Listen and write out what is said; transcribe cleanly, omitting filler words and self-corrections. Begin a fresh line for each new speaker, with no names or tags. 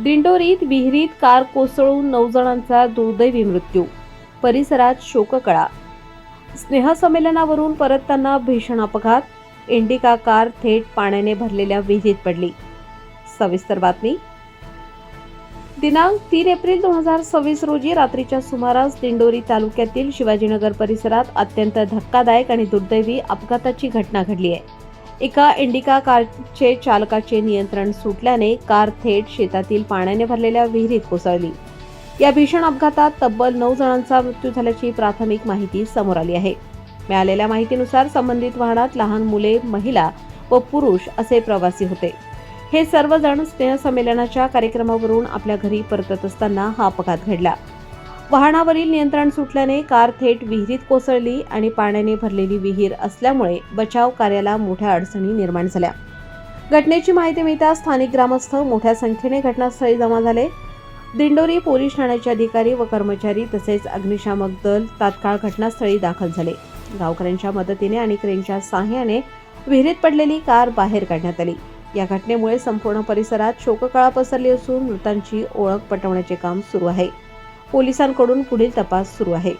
दिंडोरीत विहिरीत कार कोसळून 9 जणांचा दुर्दैवी मृत्यू. परिसरात शोककळा. स्नेहसंमेलनावरून परतताना भीषण अपघात. इंडिका कार थेट पाण्याने भरलेल्या विहिरीत पडली. सविस्तर बातमी. दिनांक 3 एप्रिल 2026 रोजी रात्रीच्या सुमारास दिंडोरी तालुक्यातील शिवाजीनगर परिसरात अत्यंत धक्कादायक आणि दुर्दैवी अपघाताची घटना घडली आहे. एका इंडिका कारचे चालकाचे नियंत्रण सुटल्याने कार थेट शेतातील पाण्याने भरलेल्या विहिरीत कोसळली. या भीषण अपघातात तब्बल 9 जणांचा मृत्यू झाल्याची प्राथमिक माहिती समोर आली आहे. मिळालेल्या माहितीनुसार संबंधित वाहनात लहान मुले, महिला व पुरुष असे प्रवासी होते. हे सर्वजण स्नेहसंमेलनाच्या कार्यक्रमावरून आपल्या घरी परतत असताना हा अपघात घडला. वाहनावरील नियंत्रण सुटल्याने कार थेट विहिरीत कोसळली आणि पाण्याने भरलेली विहीर असल्यामुळे बचाव कार्याला मोठ्या अडचणी निर्माण झाल्या. घटनेची माहिती मिळताच स्थानिक ग्रामस्थ मोठ्या संख्येने घटनास्थळी जमा झाले. दिंडोरी पोलीस ठाण्याचे अधिकारी व कर्मचारी तसेच अग्निशामक दल तात्काळ घटनास्थळी दाखल झाले. गावकऱ्यांच्या मदतीने आणि क्रेनच्या सहाय्याने विहिरीत पडलेली कार बाहेर काढण्यात आली. या घटनेमुळे संपूर्ण परिसरात शोककळा पसरली असून मृतांची ओळख पटवण्याचे काम सुरू आहे. पोलिसांकडून पुढील तपास सुरू आहे.